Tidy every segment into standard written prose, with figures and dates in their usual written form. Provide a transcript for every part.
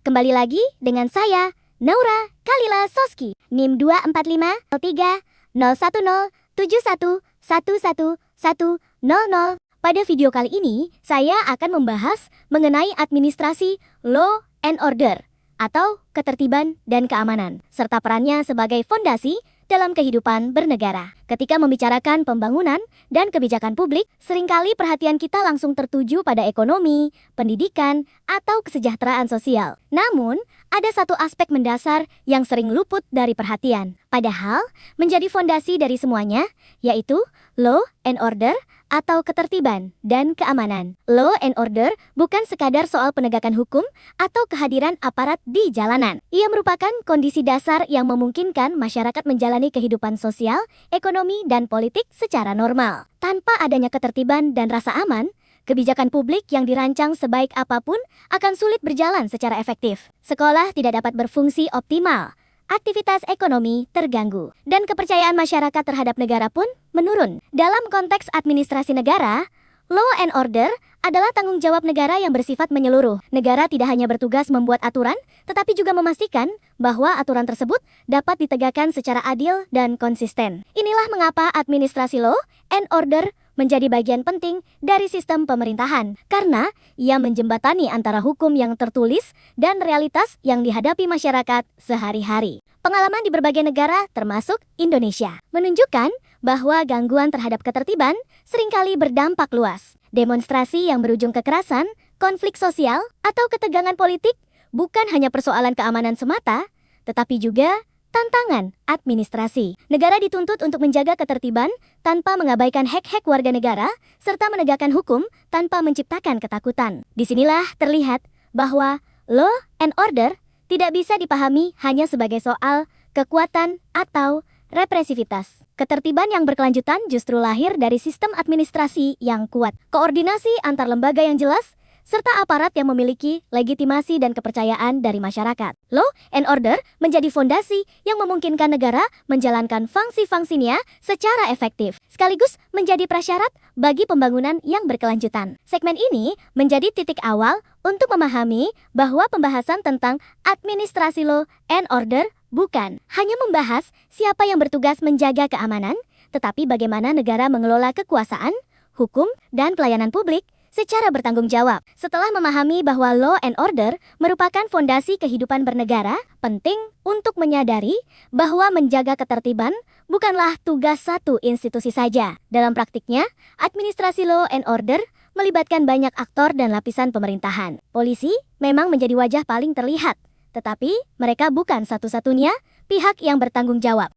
Kembali lagi dengan saya, Naura Kalila Soski, NIM 2450301711100. Pada video kali ini, saya akan membahas mengenai administrasi law and order atau ketertiban dan keamanan, serta perannya sebagai fondasi dalam kehidupan bernegara. Ketika membicarakan pembangunan dan kebijakan publik, seringkali perhatian kita langsung tertuju pada ekonomi, pendidikan, atau kesejahteraan sosial. Namun, ada satu aspek mendasar yang sering luput dari perhatian. Padahal, menjadi fondasi dari semuanya, yaitu law and order atau ketertiban dan keamanan. Law and order bukan sekadar soal penegakan hukum atau kehadiran aparat di jalanan. Ia merupakan kondisi dasar yang memungkinkan masyarakat menjalani kehidupan sosial, ekonomi, dan politik secara normal. Tanpa adanya ketertiban dan rasa aman, kebijakan publik yang dirancang sebaik apapun akan sulit berjalan secara efektif. Sekolah tidak dapat berfungsi optimal, aktivitas ekonomi terganggu, dan kepercayaan masyarakat terhadap negara pun menurun. Dalam konteks administrasi negara, law and order adalah tanggung jawab negara yang bersifat menyeluruh. Negara tidak hanya bertugas membuat aturan, tetapi juga memastikan bahwa aturan tersebut dapat ditegakkan secara adil dan konsisten. Inilah mengapa administrasi law and order menjadi bagian penting dari sistem pemerintahan, karena ia menjembatani antara hukum yang tertulis dan realitas yang dihadapi masyarakat sehari-hari. Pengalaman di berbagai negara, termasuk Indonesia, menunjukkan bahwa gangguan terhadap ketertiban seringkali berdampak luas. Demonstrasi yang berujung kekerasan, konflik sosial, atau ketegangan politik bukan hanya persoalan keamanan semata, tetapi juga tantangan administrasi. Negara dituntut untuk menjaga ketertiban tanpa mengabaikan hak-hak warga negara, serta menegakkan hukum tanpa menciptakan ketakutan. Disinilah terlihat bahwa law and order tidak bisa dipahami hanya sebagai soal kekuatan atau represivitas. Ketertiban yang berkelanjutan justru lahir dari sistem administrasi yang kuat, koordinasi antar lembaga yang jelas, serta aparat yang memiliki legitimasi dan kepercayaan dari masyarakat. Law and order menjadi fondasi yang memungkinkan negara menjalankan fungsi-fungsinya secara efektif, sekaligus menjadi prasyarat bagi pembangunan yang berkelanjutan. Segmen ini menjadi titik awal untuk memahami bahwa pembahasan tentang administrasi law and order bukan hanya membahas siapa yang bertugas menjaga keamanan, tetapi bagaimana negara mengelola kekuasaan, hukum, dan pelayanan publik secara bertanggung jawab. Setelah memahami bahwa law and order merupakan fondasi kehidupan bernegara, penting untuk menyadari bahwa menjaga ketertiban bukanlah tugas satu institusi saja. Dalam praktiknya, administrasi law and order melibatkan banyak aktor dan lapisan pemerintahan. Polisi memang menjadi wajah paling terlihat, tetapi mereka bukan satu-satunya pihak yang bertanggung jawab.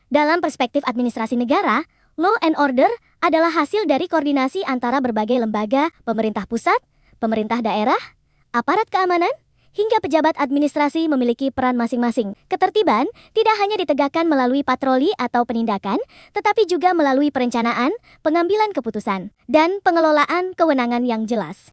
Dalam perspektif administrasi negara, law and order adalah hasil dari koordinasi antara berbagai lembaga, pemerintah pusat, pemerintah daerah, aparat keamanan, hingga pejabat administrasi memiliki peran masing-masing. Ketertiban tidak hanya ditegakkan melalui patroli atau penindakan, tetapi juga melalui perencanaan, pengambilan keputusan, dan pengelolaan kewenangan yang jelas.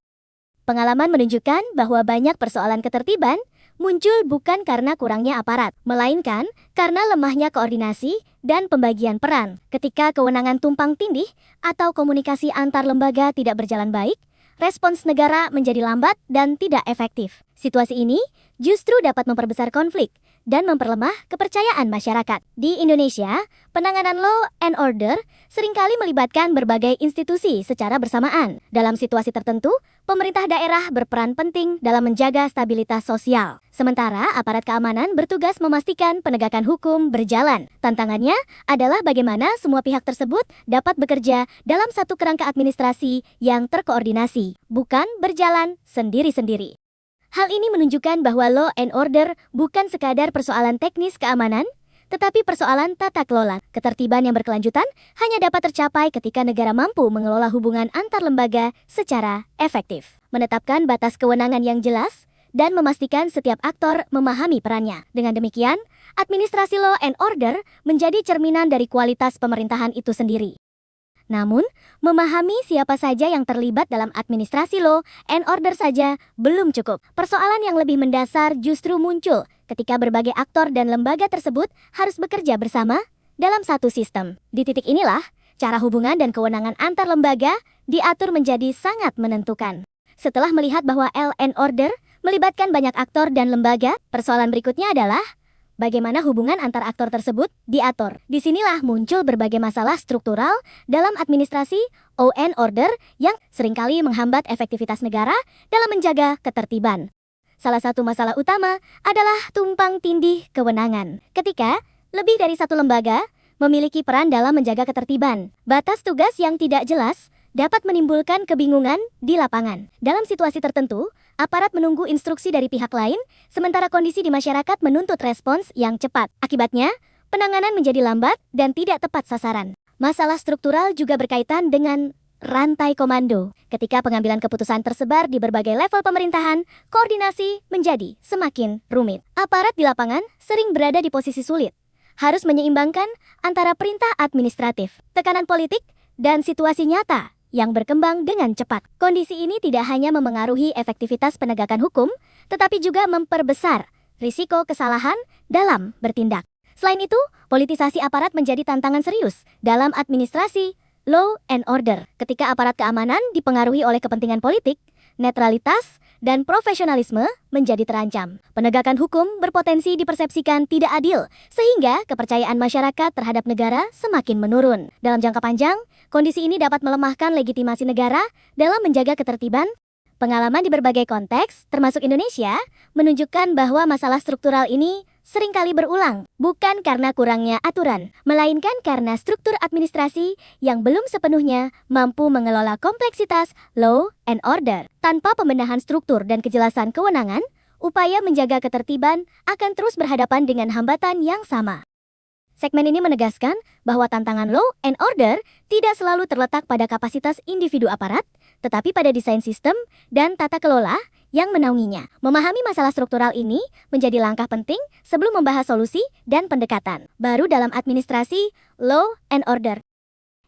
Pengalaman menunjukkan bahwa banyak persoalan ketertiban muncul bukan karena kurangnya aparat, melainkan karena lemahnya koordinasi dan pembagian peran. Ketika kewenangan tumpang tindih atau komunikasi antar lembaga tidak berjalan baik, respons negara menjadi lambat dan tidak efektif. Situasi ini justru dapat memperbesar konflik dan memperlemah kepercayaan masyarakat. Di Indonesia, penanganan law and order seringkali melibatkan berbagai institusi secara bersamaan. Dalam situasi tertentu, pemerintah daerah berperan penting dalam menjaga stabilitas sosial. Sementara aparat keamanan bertugas memastikan penegakan hukum berjalan. Tantangannya adalah bagaimana semua pihak tersebut dapat bekerja dalam satu kerangka administrasi yang terkoordinasi, bukan berjalan sendiri-sendiri. Hal ini menunjukkan bahwa law and order bukan sekadar persoalan teknis keamanan, tetapi persoalan tata kelola. Ketertiban yang berkelanjutan hanya dapat tercapai ketika negara mampu mengelola hubungan antar lembaga secara efektif, menetapkan batas kewenangan yang jelas, dan memastikan setiap aktor memahami perannya. Dengan demikian, administrasi law and order menjadi cerminan dari kualitas pemerintahan itu sendiri. Namun, memahami siapa saja yang terlibat dalam administrasi law and order saja belum cukup. Persoalan yang lebih mendasar justru muncul ketika berbagai aktor dan lembaga tersebut harus bekerja bersama dalam satu sistem. Di titik inilah, cara hubungan dan kewenangan antar lembaga diatur menjadi sangat menentukan. Setelah melihat bahwa law and order melibatkan banyak aktor dan lembaga. Persoalan berikutnya adalah bagaimana hubungan antar aktor tersebut diatur. Disinilah muncul berbagai masalah struktural dalam administrasi law and order yang seringkali menghambat efektivitas negara dalam menjaga ketertiban. Salah satu masalah utama adalah tumpang tindih kewenangan. Ketika lebih dari satu lembaga memiliki peran dalam menjaga ketertiban, batas tugas yang tidak jelas dapat menimbulkan kebingungan di lapangan. Dalam situasi tertentu, aparat menunggu instruksi dari pihak lain, sementara kondisi di masyarakat menuntut respons yang cepat. Akibatnya, penanganan menjadi lambat dan tidak tepat sasaran. Masalah struktural juga berkaitan dengan rantai komando. Ketika pengambilan keputusan tersebar di berbagai level pemerintahan, koordinasi menjadi semakin rumit. Aparat di lapangan sering berada di posisi sulit, harus menyeimbangkan antara perintah administratif, tekanan politik, dan situasi nyata yang berkembang dengan cepat. Kondisi ini tidak hanya memengaruhi efektivitas penegakan hukum, tetapi juga memperbesar risiko kesalahan dalam bertindak. Selain itu, politisasi aparat menjadi tantangan serius dalam administrasi law and order. Ketika aparat keamanan dipengaruhi oleh kepentingan politik, netralitas dan profesionalisme menjadi terancam. Penegakan hukum berpotensi dipersepsikan tidak adil, sehingga kepercayaan masyarakat terhadap negara semakin menurun. Dalam jangka panjang, kondisi ini dapat melemahkan legitimasi negara dalam menjaga ketertiban. Pengalaman di berbagai konteks, termasuk Indonesia, menunjukkan bahwa masalah struktural ini seringkali berulang, bukan karena kurangnya aturan, melainkan karena struktur administrasi yang belum sepenuhnya mampu mengelola kompleksitas law and order. Tanpa pembenahan struktur dan kejelasan kewenangan, upaya menjaga ketertiban akan terus berhadapan dengan hambatan yang sama. Segmen ini menegaskan bahwa tantangan law and order tidak selalu terletak pada kapasitas individu aparat, tetapi pada desain sistem dan tata kelola yang menaunginya. Memahami masalah struktural ini menjadi langkah penting sebelum membahas solusi dan pendekatan baru dalam administrasi law and order.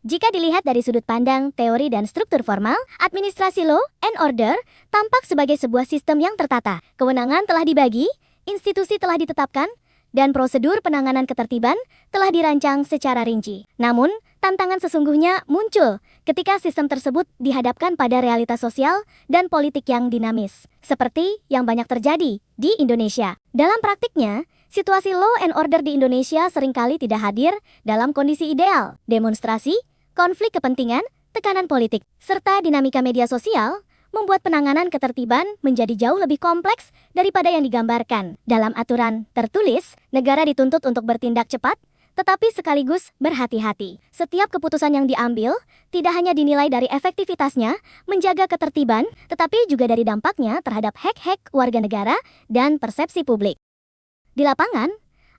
Jika dilihat dari sudut pandang teori dan struktur formal, administrasi law and order tampak sebagai sebuah sistem yang tertata. Kewenangan telah dibagi, institusi telah ditetapkan, dan prosedur penanganan ketertiban telah dirancang secara rinci. Namun, tantangan sesungguhnya muncul ketika sistem tersebut dihadapkan pada realitas sosial dan politik yang dinamis, seperti yang banyak terjadi di Indonesia. Dalam praktiknya, situasi law and order di Indonesia seringkali tidak hadir dalam kondisi ideal. Demonstrasi, konflik kepentingan, tekanan politik, serta dinamika media sosial membuat penanganan ketertiban menjadi jauh lebih kompleks daripada yang digambarkan. Dalam aturan tertulis, negara dituntut untuk bertindak cepat, tetapi sekaligus berhati-hati. Setiap keputusan yang diambil tidak hanya dinilai dari efektivitasnya menjaga ketertiban, tetapi juga dari dampaknya terhadap hak-hak warga negara dan persepsi publik. Di lapangan,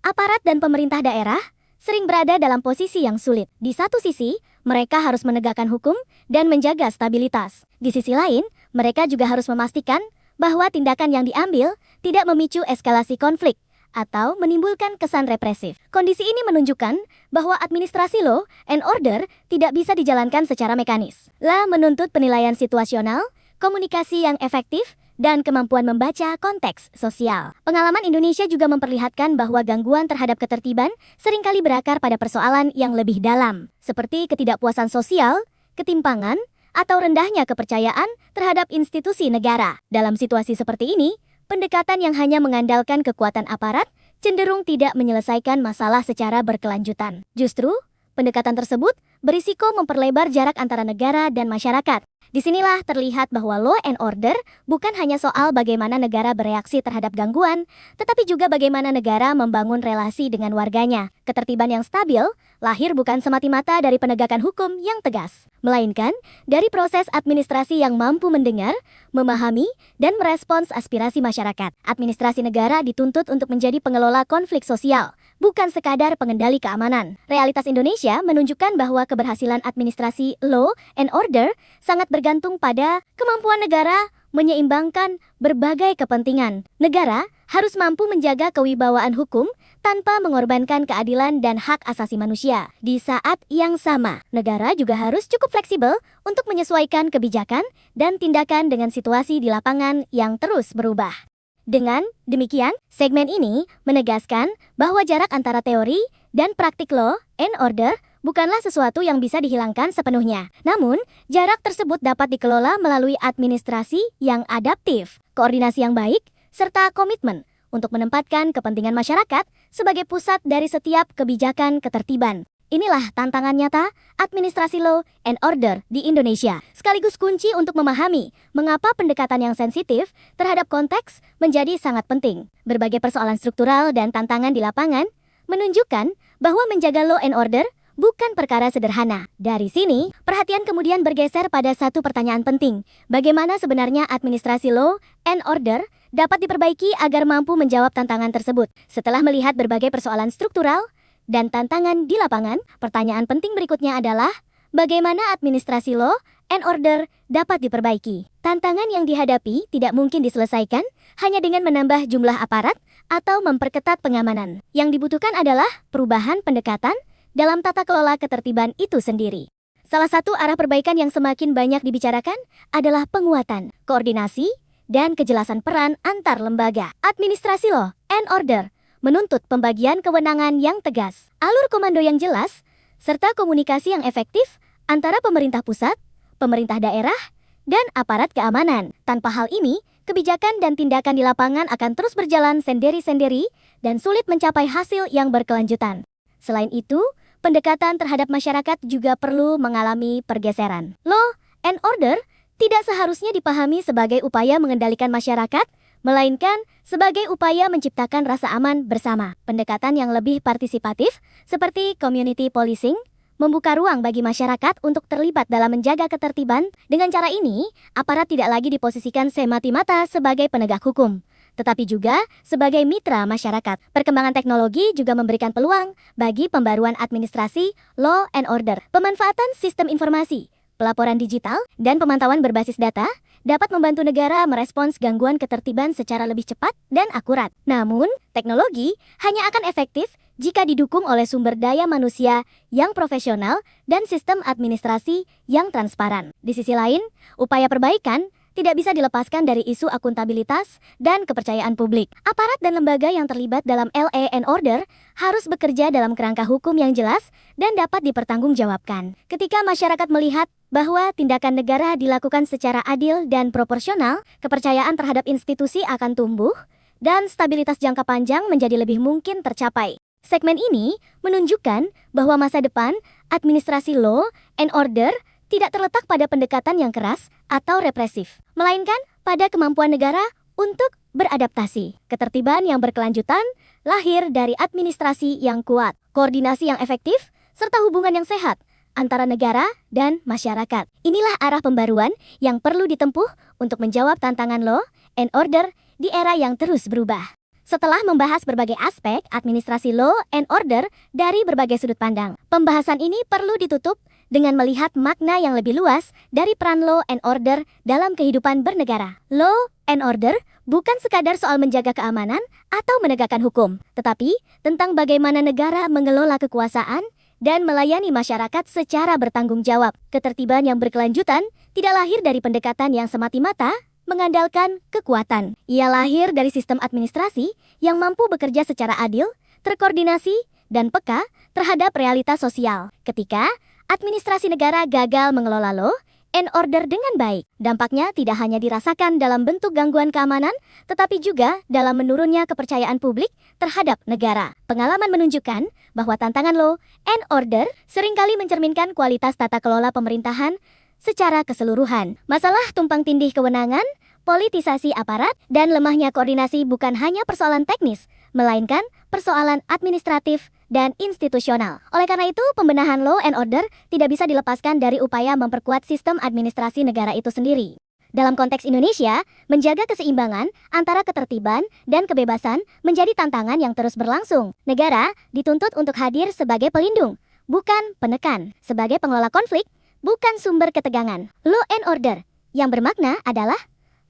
aparat dan pemerintah daerah sering berada dalam posisi yang sulit. Di satu sisi, mereka harus menegakkan hukum dan menjaga stabilitas. Di sisi lain, mereka juga harus memastikan bahwa tindakan yang diambil tidak memicu eskalasi konflik atau menimbulkan kesan represif. Kondisi ini menunjukkan bahwa administrasi law and order tidak bisa dijalankan secara mekanis. Menuntut penilaian situasional, komunikasi yang efektif, dan kemampuan membaca konteks sosial. Pengalaman Indonesia juga memperlihatkan bahwa gangguan terhadap ketertiban seringkali berakar pada persoalan yang lebih dalam, seperti ketidakpuasan sosial, ketimpangan, atau rendahnya kepercayaan terhadap institusi negara. Dalam situasi seperti ini, pendekatan yang hanya mengandalkan kekuatan aparat cenderung tidak menyelesaikan masalah secara berkelanjutan. Justru, pendekatan tersebut berisiko memperlebar jarak antara negara dan masyarakat. Disinilah terlihat bahwa law and order bukan hanya soal bagaimana negara bereaksi terhadap gangguan, tetapi juga bagaimana negara membangun relasi dengan warganya. Ketertiban yang stabil lahir bukan semata-mata dari penegakan hukum yang tegas, melainkan dari proses administrasi yang mampu mendengar, memahami, dan merespons aspirasi masyarakat. Administrasi negara dituntut untuk menjadi pengelola konflik sosial, bukan sekadar pengendali keamanan. Realitas Indonesia menunjukkan bahwa keberhasilan administrasi law and order sangat bergantung pada kemampuan negara menyeimbangkan berbagai kepentingan. Negara harus mampu menjaga kewibawaan hukum tanpa mengorbankan keadilan dan hak asasi manusia. Di saat yang sama, negara juga harus cukup fleksibel untuk menyesuaikan kebijakan dan tindakan dengan situasi di lapangan yang terus berubah. Dengan demikian, segmen ini menegaskan bahwa jarak antara teori dan praktik law and order bukanlah sesuatu yang bisa dihilangkan sepenuhnya. Namun, jarak tersebut dapat dikelola melalui administrasi yang adaptif, koordinasi yang baik, serta komitmen untuk menempatkan kepentingan masyarakat sebagai pusat dari setiap kebijakan ketertiban. Inilah tantangan nyata administrasi law and order di Indonesia, sekaligus kunci untuk memahami mengapa pendekatan yang sensitif terhadap konteks menjadi sangat penting. Berbagai persoalan struktural dan tantangan di lapangan menunjukkan bahwa menjaga law and order bukan perkara sederhana. Dari sini, perhatian kemudian bergeser pada satu pertanyaan penting. Bagaimana sebenarnya administrasi law and order dapat diperbaiki agar mampu menjawab tantangan tersebut? Setelah melihat berbagai persoalan struktural dan tantangan di lapangan, pertanyaan penting berikutnya adalah bagaimana administrasi law and order dapat diperbaiki. Tantangan yang dihadapi tidak mungkin diselesaikan hanya dengan menambah jumlah aparat atau memperketat pengamanan. Yang dibutuhkan adalah perubahan pendekatan dalam tata kelola ketertiban itu sendiri. Salah satu arah perbaikan yang semakin banyak dibicarakan adalah penguatan, koordinasi, dan kejelasan peran antar lembaga. Administrasi law and order menuntut pembagian kewenangan yang tegas, alur komando yang jelas, serta komunikasi yang efektif antara pemerintah pusat, pemerintah daerah, dan aparat keamanan. Tanpa hal ini, kebijakan dan tindakan di lapangan akan terus berjalan sendiri-sendiri dan sulit mencapai hasil yang berkelanjutan. Selain itu, pendekatan terhadap masyarakat juga perlu mengalami pergeseran. Law and order tidak seharusnya dipahami sebagai upaya mengendalikan masyarakat, melainkan sebagai upaya menciptakan rasa aman bersama. Pendekatan yang lebih partisipatif, seperti community policing, membuka ruang bagi masyarakat untuk terlibat dalam menjaga ketertiban. Dengan cara ini, aparat tidak lagi diposisikan semata-mata sebagai penegak hukum, tetapi juga sebagai mitra masyarakat. Perkembangan teknologi juga memberikan peluang bagi pembaruan administrasi law and order. Pemanfaatan sistem informasi, pelaporan digital, dan pemantauan berbasis data dapat membantu negara merespons gangguan ketertiban secara lebih cepat dan akurat. Namun, teknologi hanya akan efektif jika didukung oleh sumber daya manusia yang profesional dan sistem administrasi yang transparan. Di sisi lain, upaya perbaikan tidak bisa dilepaskan dari isu akuntabilitas dan kepercayaan publik. Aparat dan lembaga yang terlibat dalam law and order harus bekerja dalam kerangka hukum yang jelas dan dapat dipertanggungjawabkan. Ketika masyarakat melihat bahwa tindakan negara dilakukan secara adil dan proporsional, kepercayaan terhadap institusi akan tumbuh dan stabilitas jangka panjang menjadi lebih mungkin tercapai. Segmen ini menunjukkan bahwa masa depan administrasi law and order tidak terletak pada pendekatan yang keras atau represif, melainkan pada kemampuan negara untuk beradaptasi. Ketertiban yang berkelanjutan lahir dari administrasi yang kuat, koordinasi yang efektif, serta hubungan yang sehat antara negara dan masyarakat. Inilah arah pembaruan yang perlu ditempuh untuk menjawab tantangan law and order di era yang terus berubah. Setelah membahas berbagai aspek administrasi law and order dari berbagai sudut pandang, pembahasan ini perlu ditutup dengan melihat makna yang lebih luas dari peran law and order dalam kehidupan bernegara. Law and order bukan sekadar soal menjaga keamanan atau menegakkan hukum, tetapi tentang bagaimana negara mengelola kekuasaan dan melayani masyarakat secara bertanggung jawab. Ketertiban yang berkelanjutan tidak lahir dari pendekatan yang semata-mata mengandalkan kekuatan. Ia lahir dari sistem administrasi yang mampu bekerja secara adil, terkoordinasi, dan peka terhadap realitas sosial. Ketika administrasi negara gagal mengelola law and order dengan baik, dampaknya tidak hanya dirasakan dalam bentuk gangguan keamanan, tetapi juga dalam menurunnya kepercayaan publik terhadap negara. Pengalaman menunjukkan bahwa tantangan law and order seringkali mencerminkan kualitas tata kelola pemerintahan secara keseluruhan. Masalah tumpang tindih kewenangan, politisasi aparat, dan lemahnya koordinasi bukan hanya persoalan teknis, melainkan persoalan administratif dan institusional. Oleh karena itu, pembenahan law and order tidak bisa dilepaskan dari upaya memperkuat sistem administrasi negara itu sendiri. Dalam konteks Indonesia, menjaga keseimbangan antara ketertiban dan kebebasan menjadi tantangan yang terus berlangsung. Negara dituntut untuk hadir sebagai pelindung, bukan penekan, sebagai pengelola konflik, bukan sumber ketegangan. Law and order yang bermakna adalah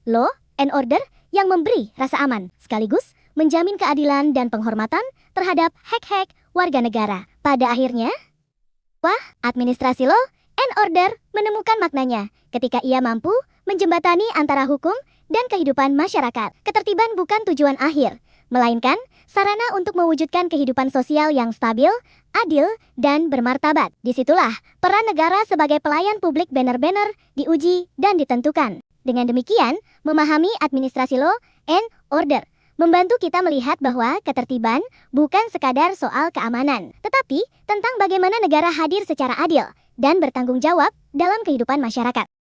law and order yang memberi rasa aman, sekaligus menjamin keadilan dan penghormatan terhadap hak-hak warga negara. Pada akhirnya, administrasi law and order menemukan maknanya ketika ia mampu menjembatani antara hukum dan kehidupan masyarakat. Ketertiban bukan tujuan akhir, melainkan sarana untuk mewujudkan kehidupan sosial yang stabil, adil, dan bermartabat. Disitulah peran negara sebagai pelayan publik benar-benar diuji dan ditentukan. Dengan demikian, memahami administrasi law and order membantu kita melihat bahwa ketertiban bukan sekadar soal keamanan, tetapi tentang bagaimana negara hadir secara adil dan bertanggung jawab dalam kehidupan masyarakat.